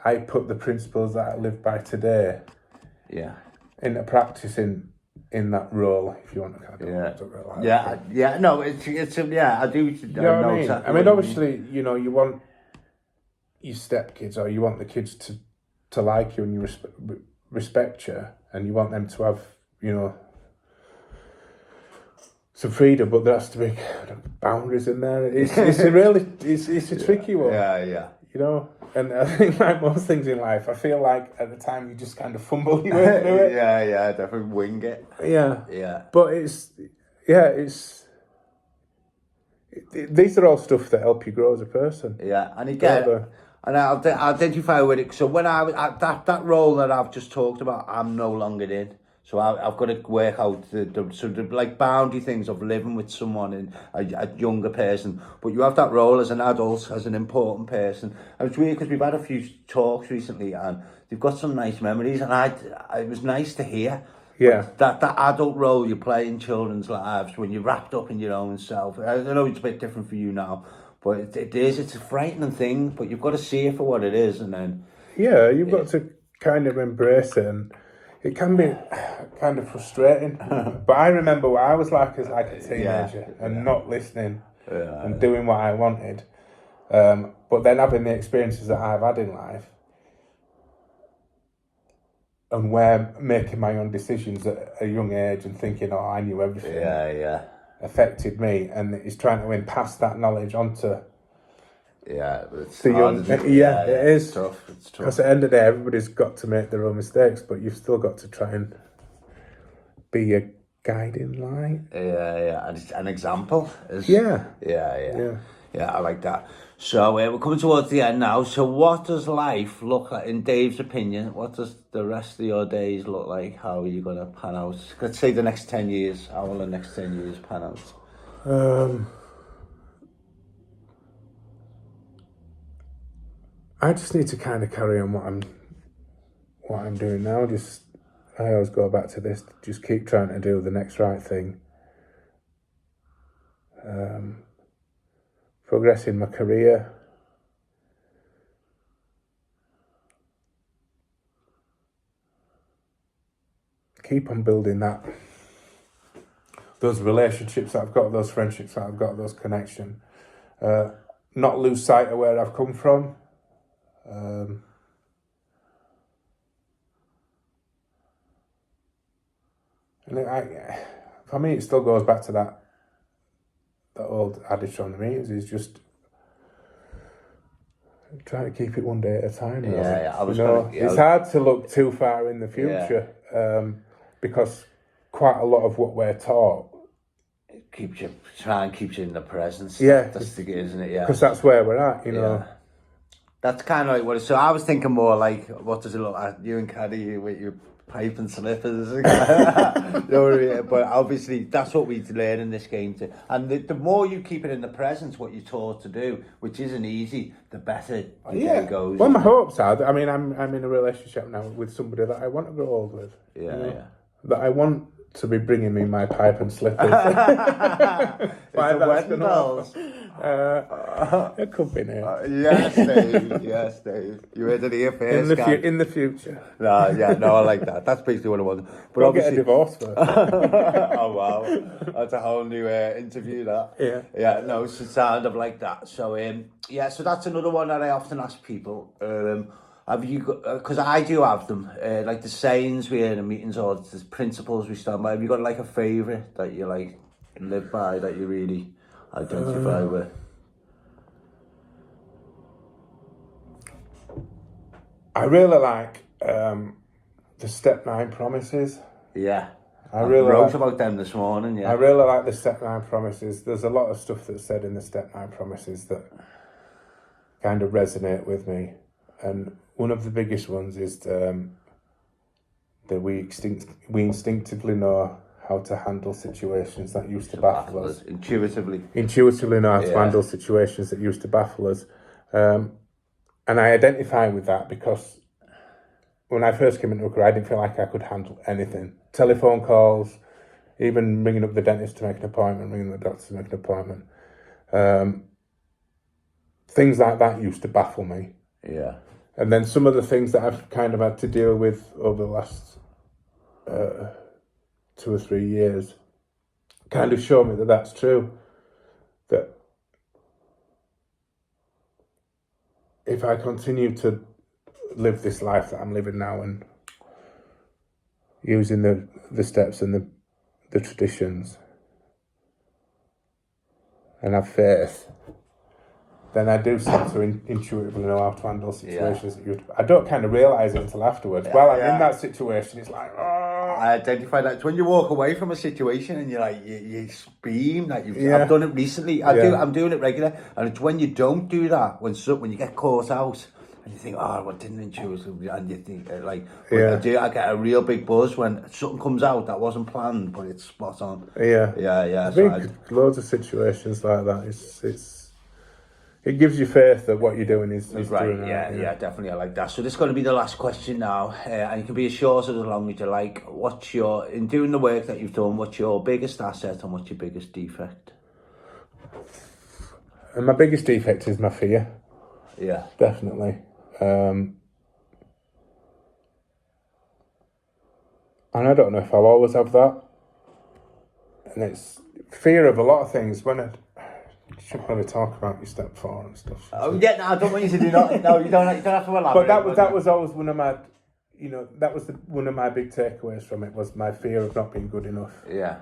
I put the principles that I live by today into practice in that role, if you want to kind of talk about that. No, it's I do. You know what I mean? Exactly. I mean, obviously, you want your stepkids, or you want the kids to like you and you respect you, and you want them to have, some freedom, but there has to be boundaries in there. It's a really it's a tricky one. Yeah. You know, and I think like most things in life, I feel like at the time you just kind of fumble your way through it. Yeah, definitely wing it. Yeah. But these are all stuff that help you grow as a person. Yeah, and again, and I'll identify with it. So when I was at that role that I've just talked about, I'm no longer in. So I've got to work out the sort of like boundary things of living with someone and a younger person. But you have that role as an adult, as an important person. And it's weird because we've had a few talks recently and they've got some nice memories. And it was nice to hear. Yeah. That adult role you play in children's lives when you're wrapped up in your own self. I know it's a bit different for you now, but it's a frightening thing, but you've got to see it for what it is. And then... Yeah, you've got to kind of embrace it, and it can be kind of frustrating. But I remember what I was like as like a teenager and not listening and doing what I wanted. But then having the experiences that I've had in life and where making my own decisions at a young age and thinking, I knew everything. Affected me, and it's trying to pass that knowledge onto it's the young. It is. It's tough. Because at the end of the day, everybody's got to make their own mistakes, but you've still got to try and be a guiding light. And an example. Yeah, I like that. So we're coming towards the end now. So what does life look like, in Dave's opinion? What does the rest of your days look like? How are you going to pan out? Let's say the next 10 years. How will the next 10 years pan out? I just need to kind of carry on what I'm doing now. I always go back to this. Just keep trying to do the next right thing. Progress in my career. Keep on building those relationships that I've got, those friendships that I've got, those connections. Not lose sight of where I've come from. And for me, it still goes back to that old adage from the meetings, is just trying to keep it one day at a time. It's hard to look too far in the future because quite a lot of what we're taught keeps you in the present. Yeah, that's the good, isn't it? Yeah, because that's where we're at. You know. That's kind of like what. So I was thinking more like, what does it look like? You and Caddy with your pipe and slippers. You know what I mean? But obviously, that's what we learn in this game too. And the more you keep it in the present, what you're taught to do, which isn't easy, the better the day goes. Well, my hopes are. I mean, I'm in a relationship now with somebody that I want to grow old with. That I want to be bringing me my pipe and slippers. The wedding bells. It could be now. Yes, Dave. You heard it here first. In the future. No, I like that. That's basically what I want. But we'll obviously, get a divorce first. Oh wow, that's a whole new interview. That. Yeah. No, it's sound of like that. So so that's another one that I often ask people. Have you got? Because I do have them. Like the sayings we hear in meetings or the principles we stand by. Have you got like a favourite that you like live by, that you really identify with? I really like the Step 9 Promises. Yeah. I really wrote about them this morning, yeah. I really like the Step 9 Promises. There's a lot of stuff that's said in the Step 9 Promises that kind of resonate with me. And one of the biggest ones is that we instinctively know how to handle situations that used to baffle us. Intuitively know how to handle situations that used to baffle us. And I identify with that because when I first came into a career, I didn't feel like I could handle anything. Telephone calls, even ringing up the dentist to make an appointment, ringing the doctor to make an appointment. Things like that used to baffle me. Yeah. And then some of the things that I've kind of had to deal with over the last 2 or 3 years kind of show me that that's true. That if I continue to live this life that I'm living now and using the steps and the traditions, and have faith, then I do seem to intuitively know how to handle situations. I don't kind of realise it until afterwards. While I'm in that situation, it's like, oh. I identify that. It's when you walk away from a situation and you're like, you scream. Like I've done it recently. I'm doing it regularly. And it's when you don't do that, when you get caught out, and you think, oh, what didn't intuitively, and you think, like, I get a real big buzz when something comes out that wasn't planned, but it's spot on. Yeah. I've been loads of situations like that. It gives you faith that what you're doing is right. Doing Yeah, definitely. I like that. So this is going to be the last question now, and you can be as short or as long as you like. In doing the work that you've done, what's your biggest asset and what's your biggest defect? And my biggest defect is my fear. Yeah. Definitely. And I don't know if I'll always have that. And it's fear of a lot of things. You should probably talk about your step 4 and stuff. Oh yeah, no, I don't want you to do that. No, you don't have to elaborate. But that was always one of my, one of my big takeaways from it was my fear of not being good enough. Yeah.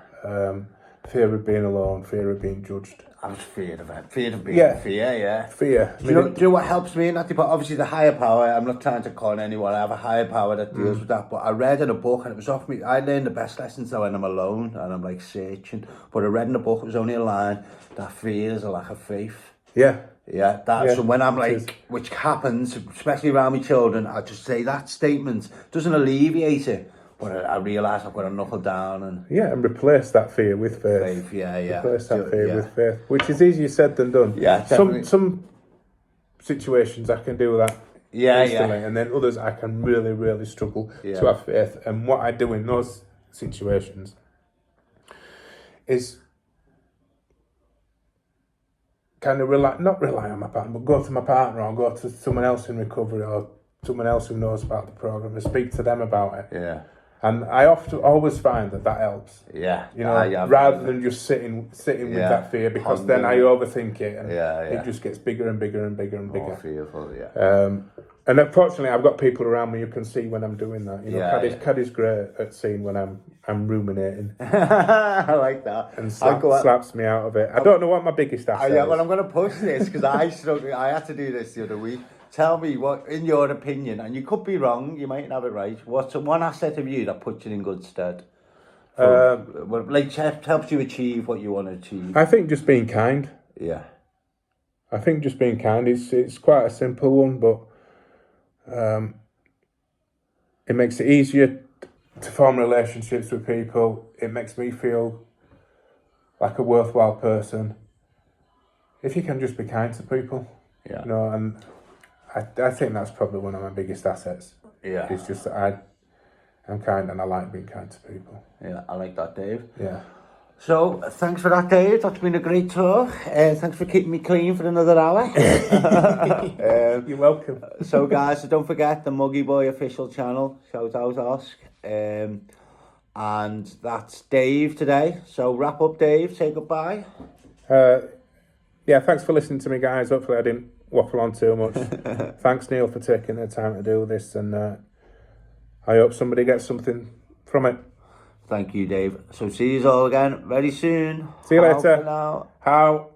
Fear of being alone, fear of being judged. I was feared of it. Fear of being fear. Fear. Do you know what helps me in that? But obviously the higher power, I'm not trying to con anyone, I have a higher power that deals with that. But I read in a book and it was off me, I learned the best lessons when I'm alone and I'm like searching. But I read in a book, it was only a line, that fear is a lack of faith. Yeah. Yeah, so when I'm like, which happens, especially around my children, I just say that statement. Doesn't alleviate it. But I realise I've got to knuckle down and replace that fear with faith. Replace that fear with faith, which is easier said than done. Yeah, definitely. Some situations I can do that instantly, and then others I can really, really struggle to have faith. And what I do in those situations is kind of not rely on my partner, but go to my partner or go to someone else in recovery or someone else who knows about the program and speak to them about it. Yeah. And I always find that helps. Yeah. Rather than just sitting with that fear, because then I overthink it and it just gets bigger and bigger and bigger and bigger. More fearful, and unfortunately, I've got people around me who can see when I'm doing that. Caddy's great at seeing when I'm ruminating. I like that. And slaps me out of it. I don't know what my biggest asset is. Well, I'm going to push this because I had to do this the other week. Tell me what, in your opinion, and you could be wrong, you might have it right, what's one asset of you that puts you in good stead? Helps you achieve what you want to achieve? I think just being kind. Yeah. I think just being kind, it's quite a simple one, but it makes it easier to form relationships with people. It makes me feel like a worthwhile person. If you can just be kind to people. Yeah. And I think that's probably one of my biggest assets. Yeah. It's just that I'm kind and I like being kind to people. Yeah, I like that, Dave. Yeah. So, thanks for that, Dave. That's been a great talk. Thanks for keeping me clean for another hour. You're welcome. So, guys, don't forget the Muggy Boy official channel. Shout out, Ask. And that's Dave today. So, wrap up, Dave. Say goodbye. Thanks for listening to me, guys. Hopefully I didn't waffle on too much. Thanks, Neil, for taking the time to do this, and I hope somebody gets something from it. Thank you, Dave. So see you all again very soon. See you later. How for now? How?